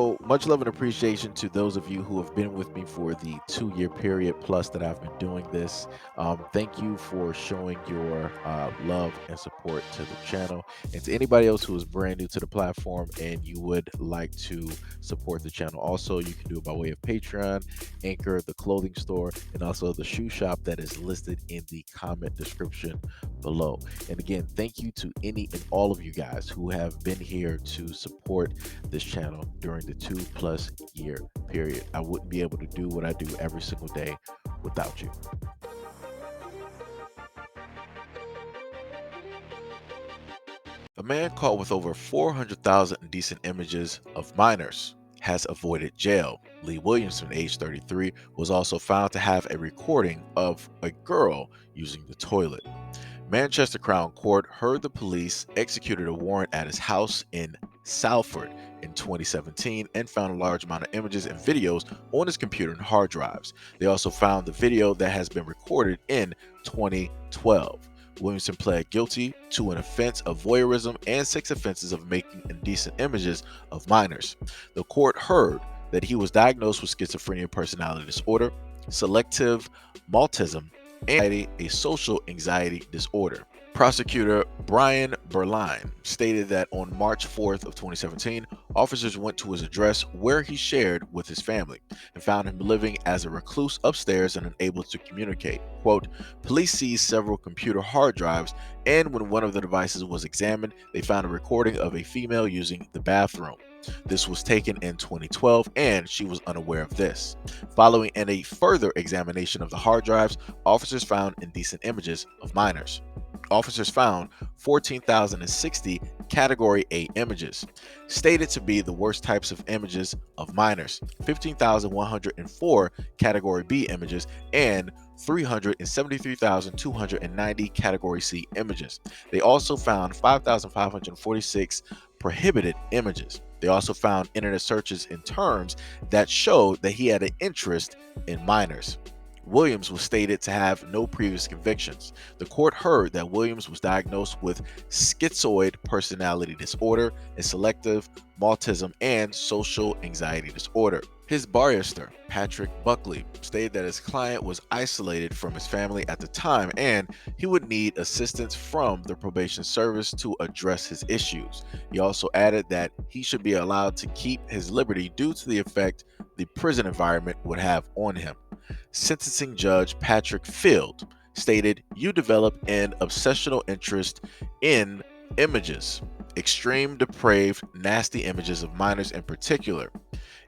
So much love and appreciation to those of you who have been with me for the 2 year period plus that I've been doing this. Thank you for showing your love and support to the channel. And to anybody else who is brand new to the platform and you would like to support the channel, also you can do it by way of Patreon, Anchor, the clothing store, and also the shoe shop that is listed in the comment description below. And again, thank you to any and all of you guys who have been here to support this channel during the 2+ year period. I wouldn't be able to do what I do every single day without you. A man caught with over 400,000 indecent images of minors has avoided jail. Lee Williamson, age 33, was also found to have a recording of a girl using the toilet. Manchester Crown Court heard the police executed a warrant at his house in Salford in 2017 and found a large amount of images and videos on his computer and hard drives. They also found the video that has been recorded in 2012. Williamson pled guilty to an offense of voyeurism and 6 offenses of making indecent images of minors. The court heard that he was diagnosed with schizophrenia personality disorder, selective autism, and a social anxiety disorder. Prosecutor Brian Berline stated that on March 4th of 2017, officers went to his address where he shared with his family and found him living as a recluse upstairs and unable to communicate. Quote, police seized several computer hard drives, and when one of the devices was examined, they found a recording of a female using the bathroom. This was taken in 2012, and she was unaware of this. Following a further examination of the hard drives, officers found indecent images of minors. Officers found 14,060 Category A images, stated to be the worst types of images of minors, 15,104 Category B images, and 373,290 Category C images. They also found 5,546 prohibited images. They also found internet searches in terms that showed that he had an interest in minors. Williams was stated to have no previous convictions. The court heard that Williams was diagnosed with schizoid personality disorder and selective autism and social anxiety disorder. His barrister, Patrick Buckley, stated that his client was isolated from his family at the time and he would need assistance from the probation service to address his issues. He also added that he should be allowed to keep his liberty due to the effect the prison environment would have on him. Sentencing Judge Patrick Field stated, "You develop an obsessional interest in images, extreme, depraved, nasty images of minors in particular.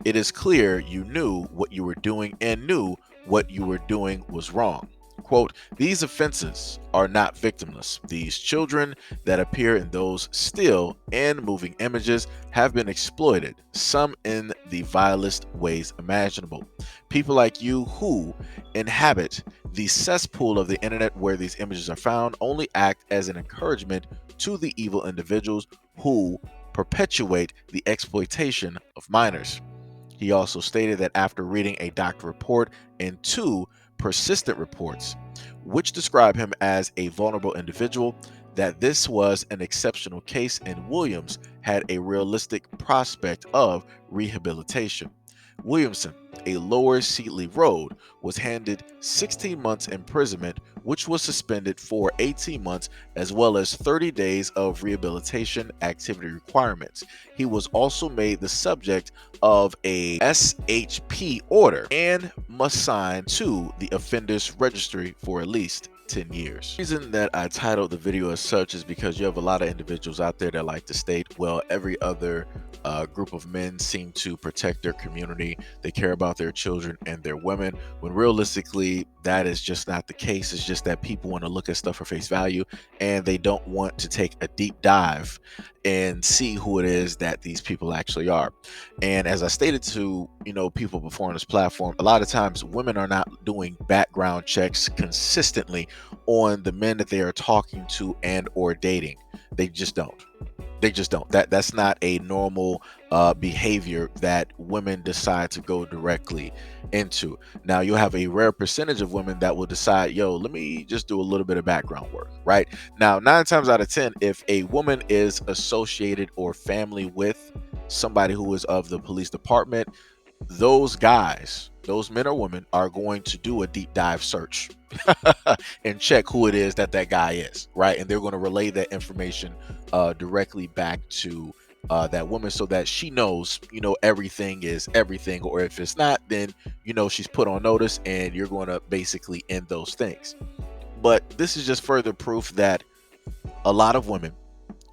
It is clear you knew what you were doing and knew what you were doing was wrong." Quote, "These offenses are not victimless. These children that appear in those still and moving images have been exploited, some in the vilest ways imaginable. People like you who inhabit the cesspool of the internet where these images are found only act as an encouragement to the evil individuals who perpetuate the exploitation of minors." He also stated that after reading a doctor report and 2 persistent reports, which describe him as a vulnerable individual, that this was an exceptional case and Williams had a realistic prospect of rehabilitation. Williamson, a Lower Seatley Road, was handed 16 months imprisonment, which was suspended for 18 months, as well as 30 days of rehabilitation activity requirements. He was also made the subject of a SHP order and must sign to the offenders registry for at least 10 years. The reason that I titled the video as such is because you have a lot of individuals out there that like to state, well, every other group of men seem to protect their community, they care about their children and their women, when realistically that is just not the case. It's just that people want to look at stuff for face value and they don't want to take a deep dive and see who it is that these people actually are. And as I stated to people before on this platform, a lot of times women are not doing background checks consistently on the men that they are talking to and or dating. They just don't. That's not a normal behavior that women decide to go directly into. Now you'll have a rare percentage of women that will decide, yo, let me just do a little bit of background work, right? Now 9 times out of 10, if a woman is associated or family with somebody who is of the police department, those guys, those men or women, are going to do a deep dive search and check who it is that guy is, right? And they're going to relay that information directly back to that woman, so that she knows, everything is everything, or if it's not, then she's put on notice, and you're going to basically end those things. But this is just further proof that a lot of women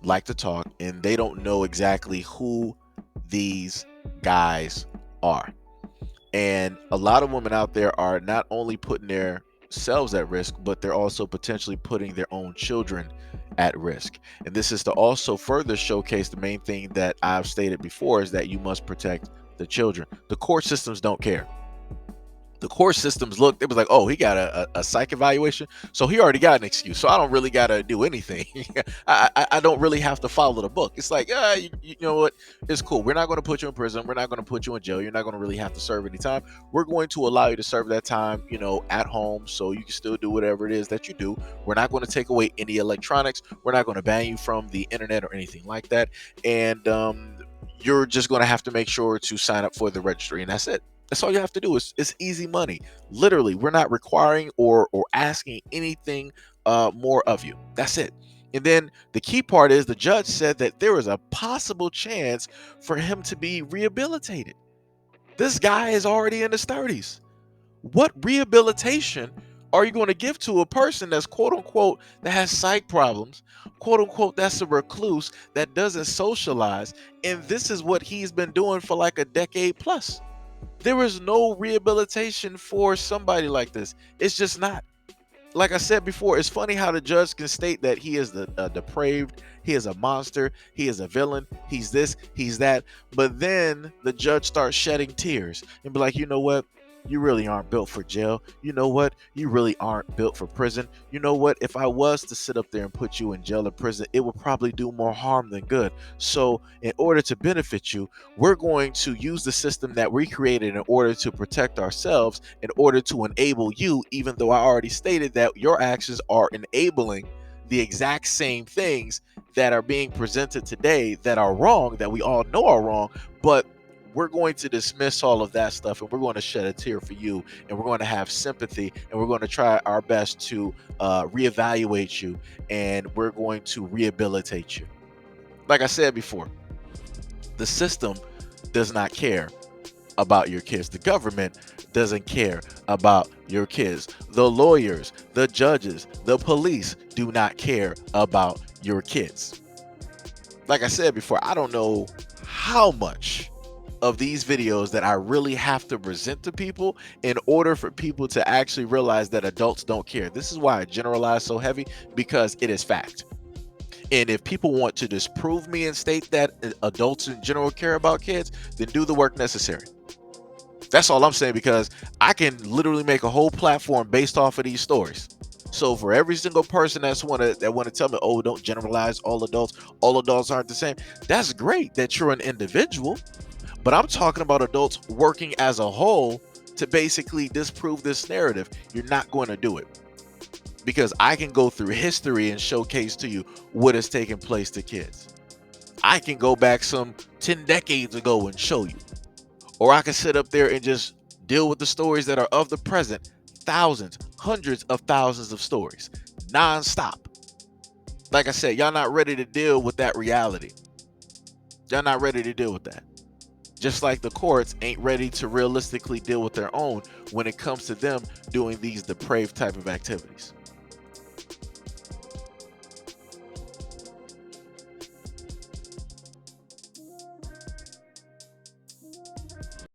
like to talk, and they don't know exactly who these guys are. And a lot of women out there are not only putting themselves at risk, but they're also potentially putting their own children at risk. And this is to also further showcase the main thing that I've stated before, is that you must protect the children. The court systems don't care. The court systems looked, it was like, oh, he got a psych evaluation, so he already got an excuse, so I don't really got to do anything. I don't really have to follow the book. It's like, you know what, it's cool. We're not going to put you in prison. We're not going to put you in jail. You're not going to really have to serve any time. We're going to allow you to serve that time, at home, so you can still do whatever it is that you do. We're not going to take away any electronics. We're not going to ban you from the internet or anything like that. And you're just going to have to make sure to sign up for the registry, and that's it. That's all you have to do. It's easy money. Literally, we're not requiring or asking anything more of you. That's it. And then the key part is, the judge said that there is a possible chance for him to be rehabilitated. This guy is already in his 30s. What rehabilitation are you going to give to a person that's quote unquote that has psych problems, quote unquote that's a recluse, that doesn't socialize, and this is what he's been doing for like a decade plus? There is no rehabilitation for somebody like this. It's just not. Like I said before, it's funny how the judge can state that he is the depraved, he is a monster, he is a villain, he's this, he's that, but then the judge starts shedding tears and be like, you know what? You really aren't built for jail. You know what? You really aren't built for prison. You know what? If I was to sit up there and put you in jail or prison, it would probably do more harm than good. So in order to benefit you, we're going to use the system that we created in order to protect ourselves, in order to enable you, even though I already stated that your actions are enabling the exact same things that are being presented today that are wrong, that we all know are wrong, but we're going to dismiss all of that stuff, and we're going to shed a tear for you, and we're going to have sympathy, and we're going to try our best to reevaluate you, and we're going to rehabilitate you. Like I said before, the system does not care about your kids. The government doesn't care about your kids. The lawyers, the judges, the police do not care about your kids. Like I said before, I don't know how much of these videos that I really have to present to people in order for people to actually realize that adults don't care. This is why I generalize so heavy, because it is fact. And if people want to disprove me and state that adults in general care about kids, then do the work necessary. That's all I'm saying, because I can literally make a whole platform based off of these stories. So for every single person that want to tell me, oh, don't generalize all adults aren't the same. That's great that you're an individual. But I'm talking about adults working as a whole to basically disprove this narrative. You're not going to do it, because I can go through history and showcase to you what has taken place to kids. I can go back some 10 decades ago and show you. Or I can sit up there and just deal with the stories that are of the present. Thousands, hundreds of thousands of stories, non-stop. Like I said, y'all not ready to deal with that reality. Y'all not ready to deal with that. Just like the courts ain't ready to realistically deal with their own when it comes to them doing these depraved type of activities.